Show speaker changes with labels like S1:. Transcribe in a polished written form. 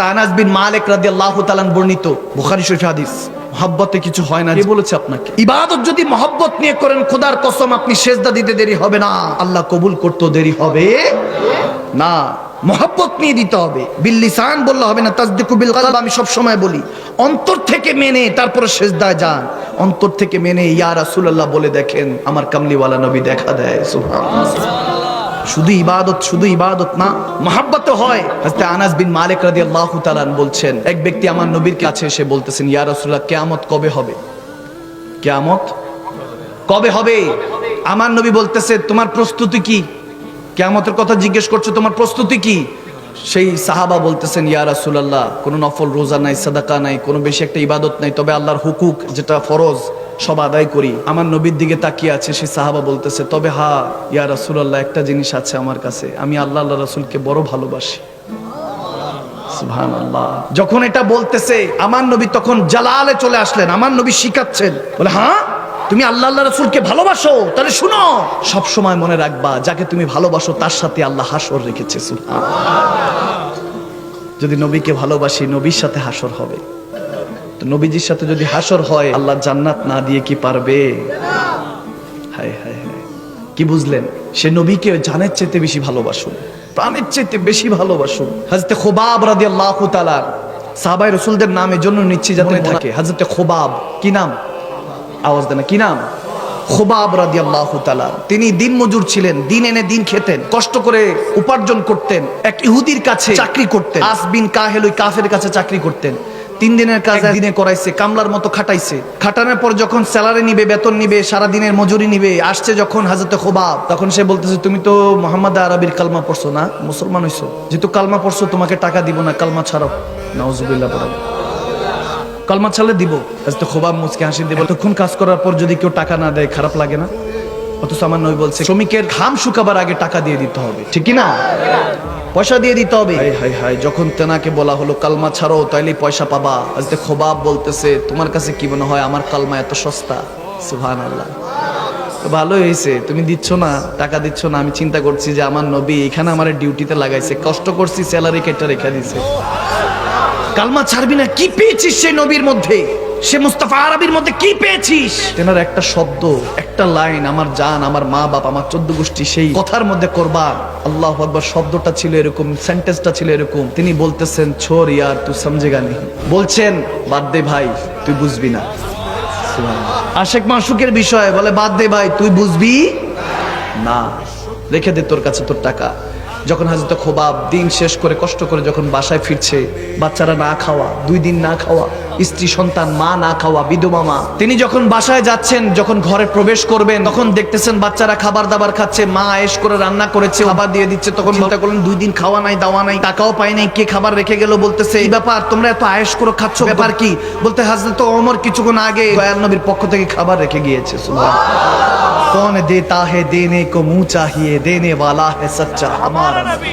S1: আনাস বিন মালিক রাদিয়াল্লাহু তাআলা বর্ণিত, বুখারী শরীফ হাদিস, মহব্বতে কিছু হয় না। কে বলেছে আপনাকে? ইবাদত যদি মহব্বত নিয়ে করেন, খোদার কসম আপনি সেজদা দিতে দেরি হবে না, আল্লাহ কবুল করতে দেরি হবে না। মহব্বত নিয়ে দিতে হবে, বিল লিসান বললে হবে না, তাসদিকু বিল কলব। আমি সব সময় বলি অন্তর থেকে মেনে তারপরে সেজদায় যান, অন্তর থেকে মেনে ইয়া রাসূলুল্লাহ বলে দেখেন, আমার কামলিওয়ালা নবী দেখা দেয়। সুবহানাল্লাহ। শুধু ইবাদত না, মহব্বত হয়। হযরত আনাস বিন মালিক রাদিয়াল্লাহু তাআলা বলছেন, এক ব্যক্তি আমার নবীর কাছে এসে বলতেছেন, ইয়া রাসূলুল্লাহ কিয়ামত কবে হবে? কিয়ামত কবে হবে? আমার নবী বলতেছে, তোমার প্রস্তুতি কি? কিয়ামতের কথা জিজ্ঞেস করছো, তোমার প্রস্তুতি কি? সেই সাহাবা বলতেছেন, ইয়া রাসূলুল্লাহ কোনো নফল রোজা নাই, সাদাকা নাই, কোনো বেশি একটা ইবাদত নাই, তবে আল্লাহর হুকুক যেটা ফরজ সব আদায় করি। আমার নবীর দিকে তাকিয়ে আছে সেই সাহাবা বলতেছে, তবে হ্যাঁ ইয়া রাসূলুল্লাহ একটা জিনিস আছে আমার কাছে, আমি আল্লাহ রাসূলকে বড় ভালোবাসি। সুবহানাল্লাহ। যখন এটা বলতেছে আমার নবী তখন জালালে চলে আসলেন, আমার নবী শিখাচ্ছেন, বলে হ্যাঁ তুমি আল্লাহ রাসূলকে ভালোবাসো, তাহলে শুনো, সব সময় মনে রাখবা যাকে তুমি ভালোবাসো তার সাথে আল্লাহ হাসর রেখেছে। সুবহানাল্লাহ। যদি নবীকে ভালোবাসি, নবীর সাথে হাসর হবে। তো নবীজির সাথে যদি হাসর হয়, আল্লাহ জান্নাত না দিয়ে কি পারবে? হায় হায় হায়, কি বুঝলেন? সে নবীকে জানের চাইতে বেশি ভালোবাসুন, প্রাণের চাইতে বেশি ভালোবাসুন। হযরত খুবাব রাদিয়াল্লাহু তাআলা, সাহাবায়ে রাসূলদের নামে জন্য নিচ্ছি যাতে থাকে। হযরত খুবাব, কি নাম? আওয়াজ দেন, কি নাম? খুবাব রাদিয়াল্লাহু তাআলা, তিনি দিন মজুর ছিলেন, দিন এনে দিন খেতেন, কষ্ট করে উপার্জন করতেন, এক ইহুদির কাছে চাকরি করতেন, আস বিন কাহেল, ওই কাফের কাছে চাকরি করতেন। 3 দিনের কাজ দিনে করাইছে, কামলার মতো খাটাইছে। খাটানোর পর যখন স্যালারি নিবে, বেতন নিবে, সারা দিনের মজুরি নিবে, আসছে যখন হযরত খুবাব, তখন সে বলতেছে, তুমি তো মুহাম্মদ আরবির কালমা পড়ছো না, মুসলমান হইছো, যেহেতু কালমা পড়ছো তোমাকে টাকা দিব না, কালমা ছাড়ো। নাউজুবিল্লাহ পড়া, কালমা ছাড়লে দিব। হযরত খুবাব মুচকি হাসি দিয়ে, তখন কাজ করার পর যদি কেউ টাকা না দেয় খারাপ লাগে না? অথচ আমার নবী বলছে, শ্রমিকের ঘাম শুকাবার আগে টাকা দিয়ে দিতে হবে, ঠিক কি না? পয়সা দিয়ে দিতে হবে। হায় হায় হায়, যখন তেনাকে বলা হলো কালমা ছাড়ো তাইলে পয়সা পাবা, হযরত খুবাব বলতেছে, তোমার কাছে কি মনে হয় আমার কালমা এত সস্তা? সুবহানাল্লাহ। তো ভালোই হয়েছে তুমি দিচ্ছ না, টাকা দিচ্ছ না, আমি চিন্তা করছি যে আমার নবী এখানে আমার ডিউটিতে লাগাইছে, কষ্ট করছি, স্যালারি কেটে রেখে দিছে। কালমা ছাড়বি না, কি পেয়েছিস সেই নবীর মধ্যে, সে মুস্তাফা আরবির মধ্যে কি পেয়েছিস? তেনার একটা শব্দ, একটা লাইন, আমার জান, আমার মা বাপ, আমার 14 গোষ্ঠী, সেই কথার মধ্যে কুরবান। আল্লাহু আকবার। শব্দটা ছিল এরকম, সেন্টেন্সটা ছিল এরকম, তিনি বলতেছেন, ছোর ইয়ার তুই সমঝেগা নেই, বলছেন বাদ দে ভাই তুই বুঝবি না। আশেক মাশুকের বিষয় বলে, বাদ দে ভাই তুই বুঝবি না, রেখে দে তোর কাছে তোর টাকা। যখন হযরত খুবাব দিন শেষ করে কষ্ট করে যখন বাসায় ফিরছে, বাচ্চারা না খাওয়া, 2 দিন না খাওয়া, স্ত্রী সন্তান, মা না খাওয়া, বিধবা মা, তিনি যখন বাসায় যাচ্ছেন, যখন ঘরে প্রবেশ করবেন, তখন দেখতেছেন বাচ্চারা খাবার দাবার খাচ্ছে, মা আয়েশ করে রান্না করেছে, খাবার দিয়ে দিচ্ছে। তখন চিন্তা করলেন 2 দিন খাওয়া নাই, দাওয়া নাই, টাকাও পাই নাই, কে খাবার রেখে গেল? বলতেছে, এই ব্যাপার, তোমরা এত আয়েশ করে খাচ্ছ, ব্যাপার কি? বলতে, হযরত ওমর কিছুক্ষণ আগে দয়াল নবীর পক্ষ থেকে খাবার রেখে গিয়েছে। সুবহানাল্লাহ। कौन देता है देने को मुंह चाहिए, देने वाला है सच्चा हमारा नबी।